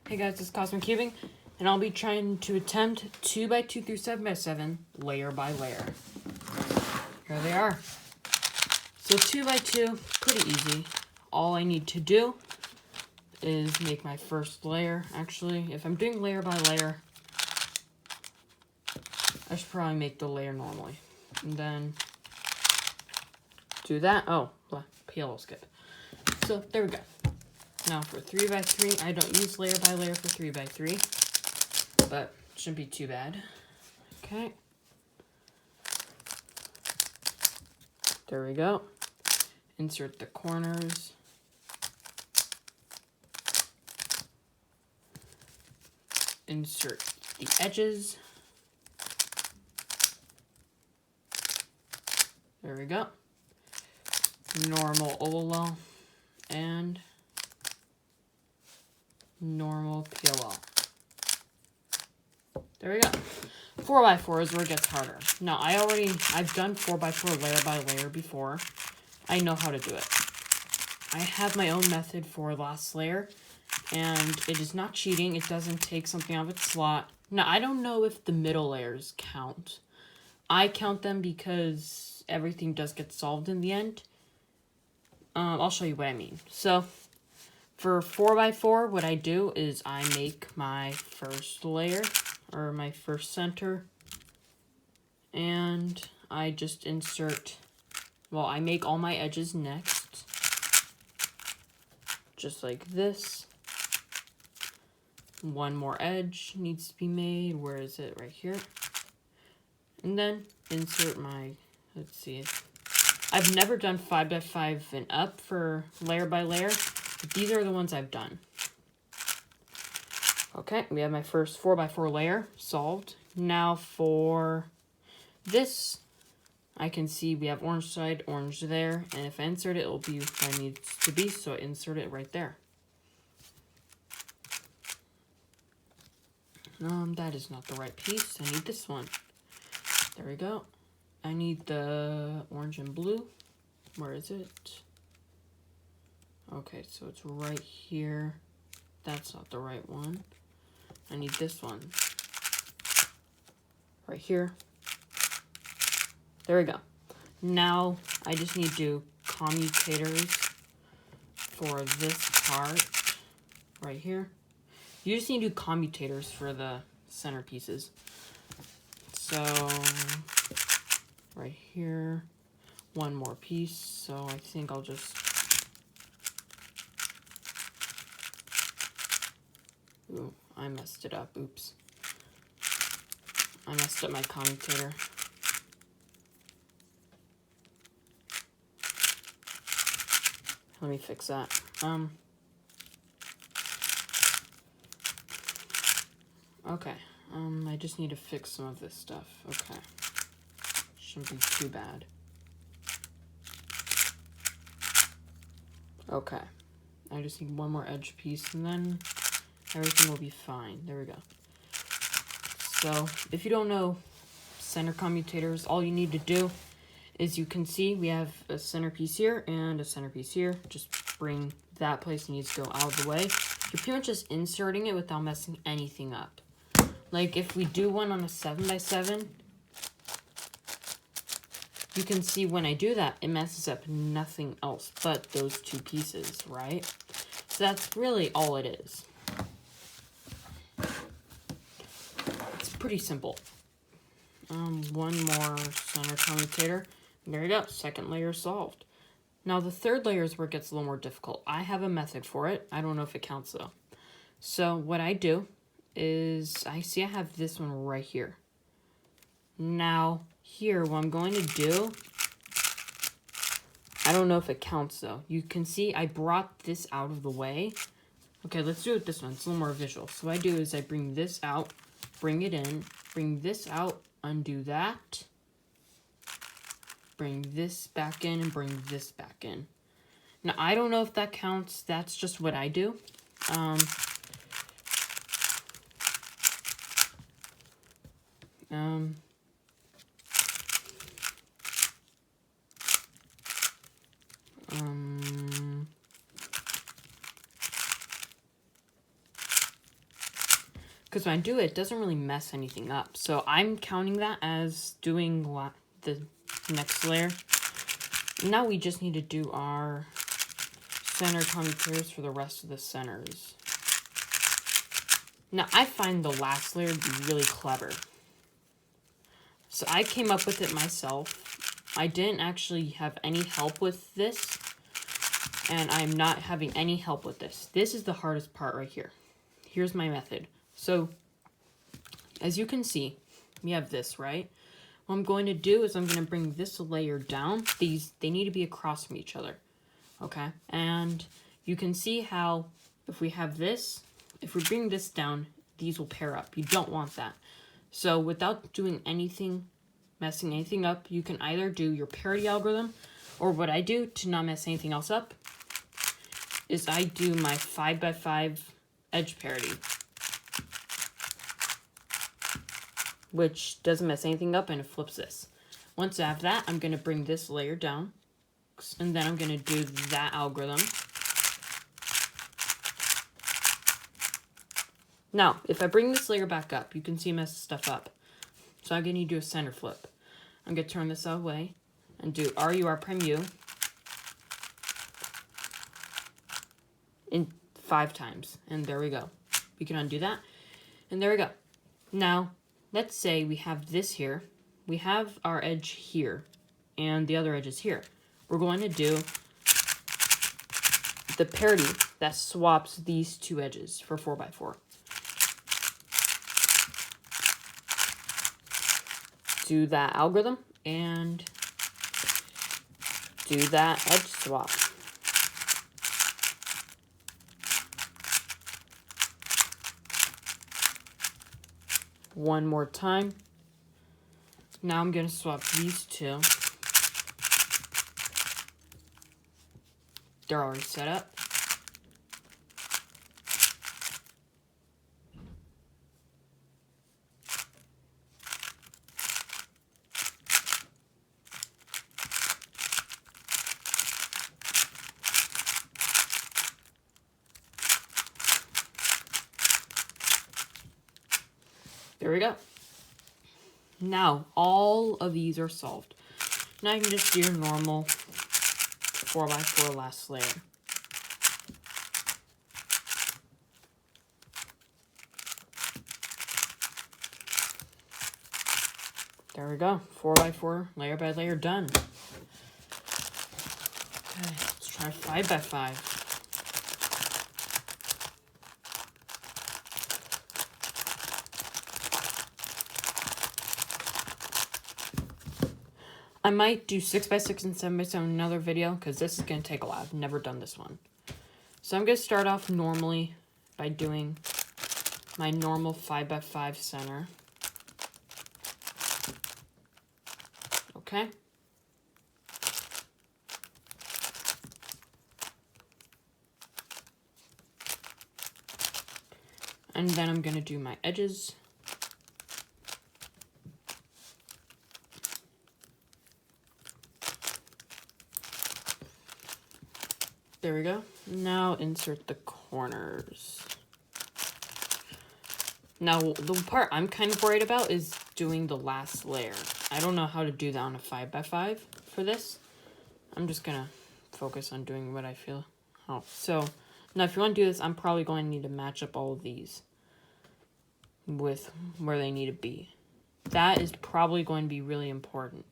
Hey guys, this is Cosmic Cubing, and I'll be trying to attempt 2x2 through 7x7 layer by layer. Here they are. So 2x2, pretty easy. All I need to do is make my first layer. Actually, if I'm doing layer by layer, I should probably make the layer normally. And then do that. Oh, PLL skip. So there we go. Now for 3x3, I don't use layer by layer for 3x3, but shouldn't be too bad. Okay. There we go. Insert the corners. Insert the edges. There we go. Normal OLL and normal PLL. There we go. 4x4 is where it gets harder. Now, I've done 4x4 layer by layer before. I know how to do it. I have my own method for last layer, and it is not cheating. It doesn't take something out of its slot. Now, I don't know if the middle layers count. I count them because everything does get solved in the end. I'll show you what I mean. So, for 4x4, what I do is I make my first layer, or my first center, and I just insert, well, I make all my edges next, just like this. One more edge needs to be made. Where is it? Right here. And then insert my, let's see, I've never done 5x5 and up for layer by layer, but these are the ones I've done. Okay, we have my first 4x4 layer solved. Now for this, I can see we have orange side, orange there, and if I insert it, it'll be where it needs to be, so I insert it right there. That is not the right piece. I need this one. There we go. I need the orange and blue. Where is it? Okay, so it's right here. That's not the right one. I need this one. Right here. There we go. Now, I just need to do commutators for this part. Right here. You just need to do commutators for the centerpieces. So, right here, one more piece, so I think I'll just, ooh, I messed it up, oops. I messed up my commutator. Let me fix that. Okay, I just need to fix some of this stuff, okay. Shouldn't be too bad. Okay, I just need one more edge piece and then everything will be fine. There we go. So, if you don't know center commutators, all you need to do is you can see we have a centerpiece here and a centerpiece here. Just bring that place needs to go out of the way. You're pretty much just inserting it without messing anything up. Like if we do one on a 7x7, you can see when I do that, it messes up nothing else but those two pieces, right? So that's really all it is. It's pretty simple. One more center commutator. There you go, second layer solved. Now the third layer is where it gets a little more difficult. I have a method for it. I don't know if it counts though. So what I do is, I have this one right here. Now here, what I'm going to do, I don't know if it counts though. You can see I brought this out of the way. Okay, let's do it this one. It's a little more visual. So what I do is I bring this out, bring it in, bring this out, undo that, bring this back in, and bring this back in. Now, I don't know if that counts. That's just what I do. Because when I do it, it doesn't really mess anything up. So I'm counting that as doing the next layer. Now we just need to do our center commutaires for the rest of the centers. Now I find the last layer to be really clever. So I came up with it myself. I didn't actually have any help with this. And I'm not having any help with this. This is the hardest part right here. Here's my method. So, as you can see, we have this, right? What I'm going to do is I'm going to bring this layer down. They need to be across from each other, okay? And you can see how if we have this, if we bring this down, these will pair up. You don't want that. So without doing anything, messing anything up, you can either do your parity algorithm, or what I do to not mess anything else up is I do my 5x5 edge parity, which doesn't mess anything up and it flips this. Once I have that, I'm going to bring this layer down, and then I'm going to do that algorithm. Now, if I bring this layer back up, you can see it messes stuff up. So I'm going to do a center flip. I'm going to turn this away and do RUR prime U in 5 times. And there we go. We can undo that. And there we go. Now, let's say we have this here. We have our edge here. And the other edge is here. We're going to do the parity that swaps these two edges for 4x4. Do that algorithm and do that edge swap. One more time. Now I'm going to swap these two. They're already set up. There we go. Now, all of these are solved. Now you can just do your normal 4x4 last layer. There we go. 4x4, layer by layer, done. Okay, let's try 5x5. I might do 6x6 and 7x7 in another video because this is going to take a while. I've never done this one. So I'm going to start off normally by doing my normal 5x5 center. Okay. And then I'm going to do my edges. There we go. Now insert the corners. Now, the part I'm kind of worried about is doing the last layer. I don't know how to do that on a 5x5 for this. I'm just going to focus on doing what I feel. Oh, so now if you want to do this, I'm probably going to need to match up all of these with where they need to be. That is probably going to be really important.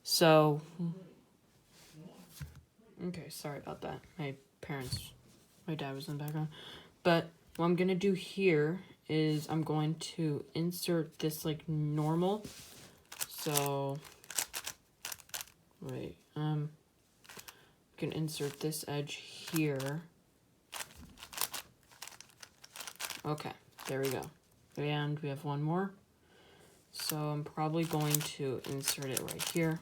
So, okay, sorry about that. My dad was in the background. But what I'm going to do here is I'm going to insert this like normal. So, wait, I can insert this edge here. Okay, there we go. And we have one more. So I'm probably going to insert it right here.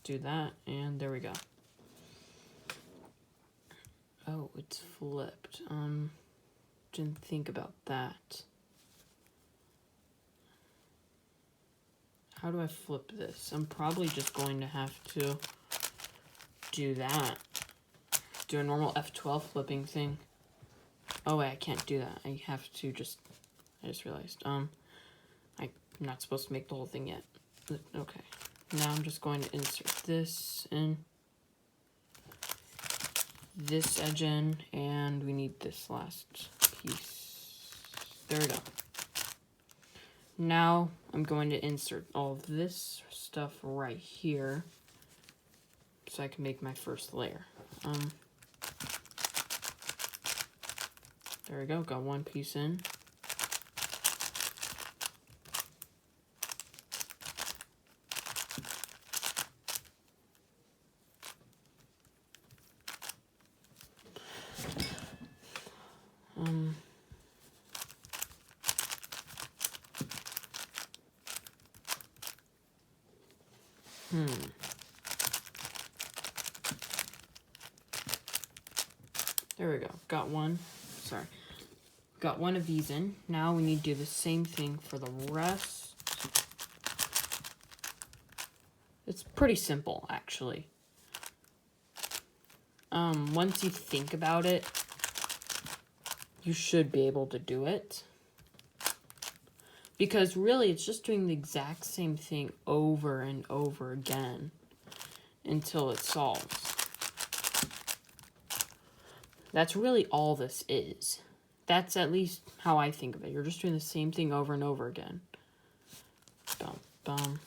Do that, and there we go. Oh, it's flipped. Didn't think about that. How do I flip this? I'm probably just going to have to do that. Do a normal F12 flipping thing. Oh wait, I can't do that. I have to just, I just realized. I'm not supposed to make the whole thing yet. Okay. Now I'm just going to insert this in, this edge in, and we need this last piece. There we go. Now I'm going to insert all of this stuff right here so I can make my first layer. There we go, got one piece in. There we go, got one, sorry. Got one of these in. Now we need to do the same thing for the rest. It's pretty simple, actually. Once you think about it, you should be able to do it. Because really, it's just doing the exact same thing over and over again until it solves. That's really all this is. That's at least how I think of it. You're just doing the same thing over and over again. Bum, bum.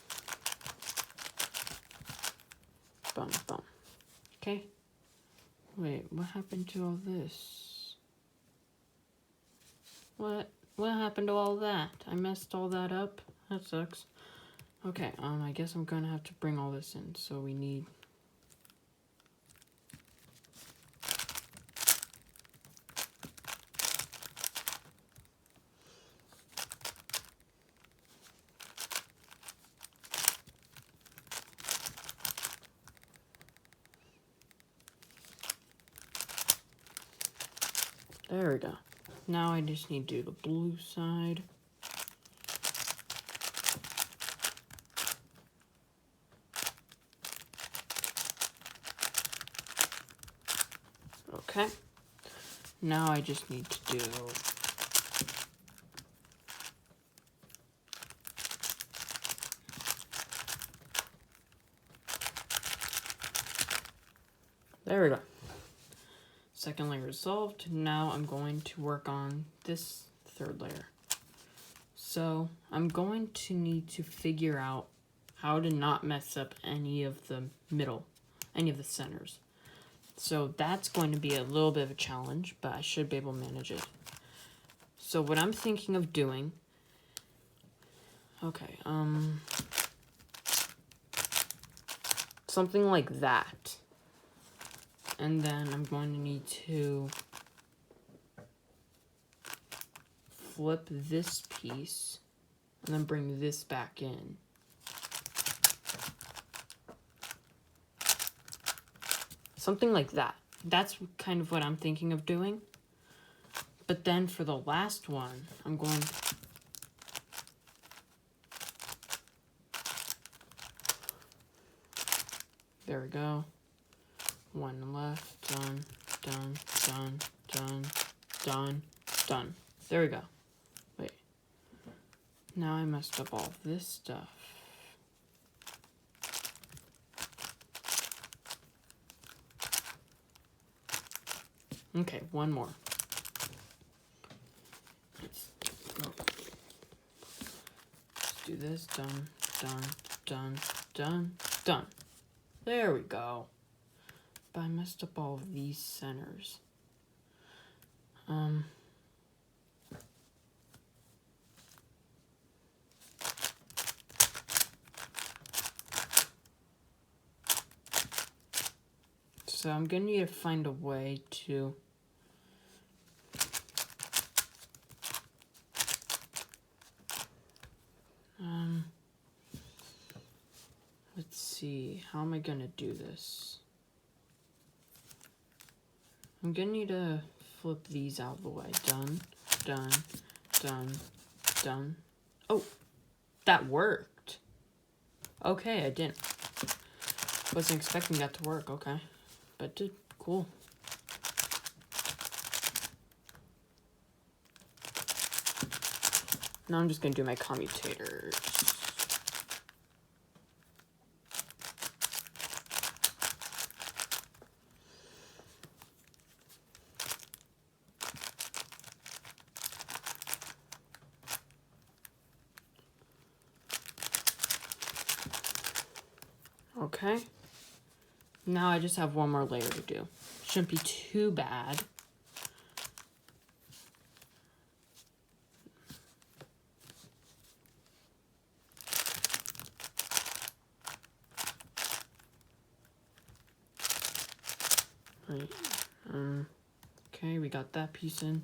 Bum, bum. Okay. Wait, what happened to all this? What happened to all that? I messed all that up? That sucks. Okay, I guess I'm gonna have to bring all this in. So we need... There we go. Now I just need to do the blue side. Okay. Now I just need to do... There we go. Second layer resolved. Now I'm going to work on this third layer. So I'm going to need to figure out how to not mess up any of the middle, any of the centers. So that's going to be a little bit of a challenge, but I should be able to manage it. So what I'm thinking of doing, okay, something like that. And then I'm going to need to flip this piece and then bring this back in. Something like that. That's kind of what I'm thinking of doing. But then for the last one, I'm going... There we go. One left, done, done, done, done, done, done. There we go. Wait. Now I messed up all this stuff. Okay, one more. Let's do this. Done, done, done, done, done. There we go. But I messed up all of these centers. So I'm gonna need to find a way to let's see, how am I gonna do this? I'm gonna need to flip these out of the way. Done, done, done, done. Oh, that worked. Okay, I didn't. Wasn't expecting that to work, okay. But it did, cool. Now I'm just going to do my commutators. Okay. Now I just have one more layer to do. Shouldn't be too bad. Right. Okay, we got that piece in.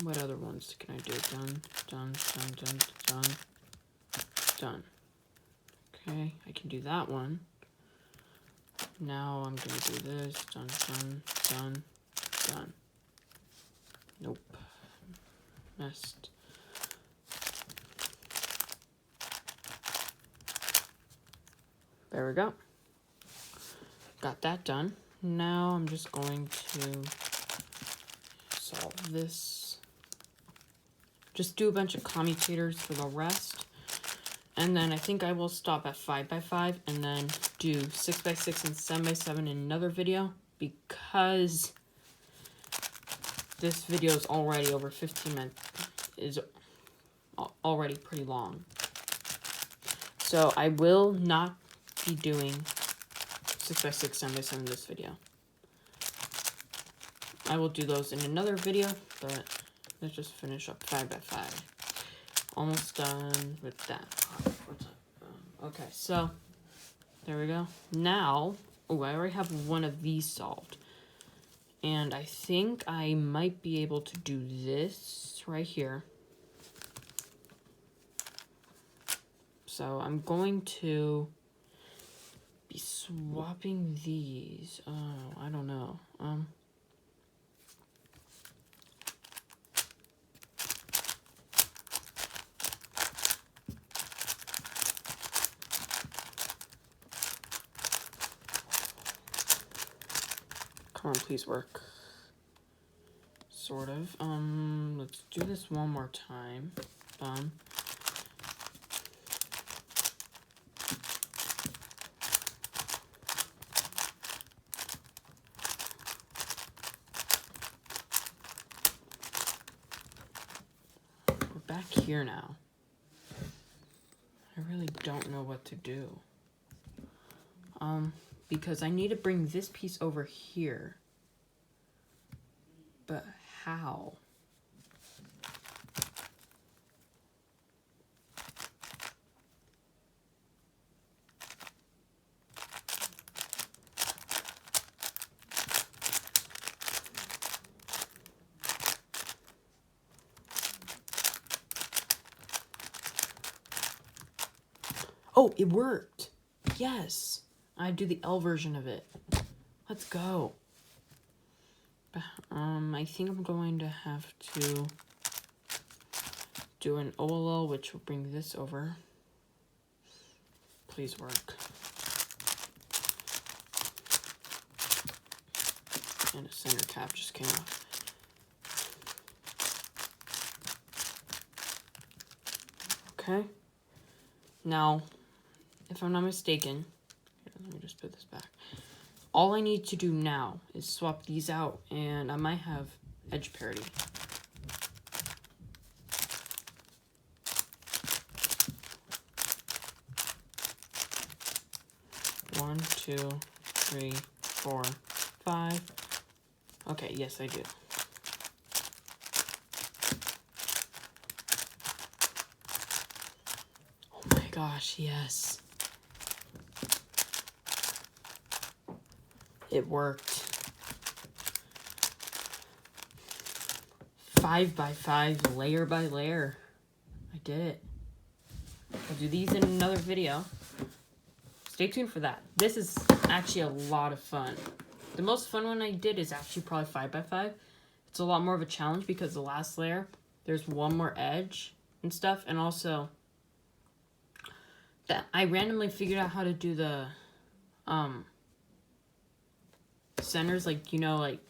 What other ones can I do? Done, done, done, done, done, done. Okay, I can do that one. Now I'm gonna do this. Done, done, done, done. Nope. Messed. There we go. Got that done. Now I'm just going to solve this. Just do a bunch of commutators for the rest. And then I think I will stop at 5x5 and then do 6x6 and 7x7 in another video, because this video is already over 15 minutes, is already pretty long. So I will not be doing 6x6, 7x7 in this video. I will do those in another video, but let's just finish up 5x5. Almost done with that. Okay, so there we go. Now, oh, I already have one of these solved. And I think I might be able to do this right here. So I'm going to be swapping these. Oh, I don't know. Come on, please work. Sort of. Let's do this one more time. Done. We're back here now. I really don't know what to do. Because I need to bring this piece over here. But how? Oh, it worked. Yes. I do the L version of it. Let's go. I think I'm going to have to do an OLL, which will bring this over. Please work. And a center cap just came off. Okay. Now, if I'm not mistaken, let me just put this back. All I need to do now is swap these out, and I might have edge parity. One, two, three, four, five. Okay, yes, I do. Oh my gosh, yes. It worked. 5x5, layer by layer. I did it. I'll do these in another video. Stay tuned for that. This is actually a lot of fun. The most fun one I did is actually probably 5x5. It's a lot more of a challenge because the last layer, there's one more edge and stuff. And also, that I randomly figured out how to do the centers, like, you know, like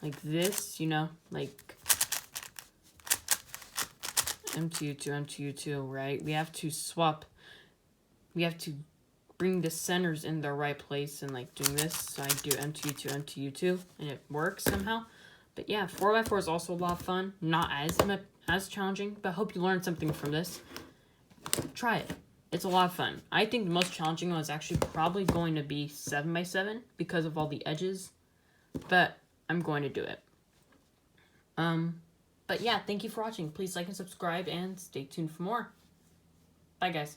like this, you know, like M2U2, M2U2, right? We have to swap, we have to bring the centers in the right place and like doing this. So I do M2U2, M2U2, and it works somehow. But yeah, 4x4 is also a lot of fun. Not as challenging, but I hope you learned something from this. Try it. It's a lot of fun. I think the most challenging one is actually probably going to be 7x7 because of all the edges. But I'm going to do it. But yeah, thank you for watching. Please like and subscribe and stay tuned for more. Bye, guys.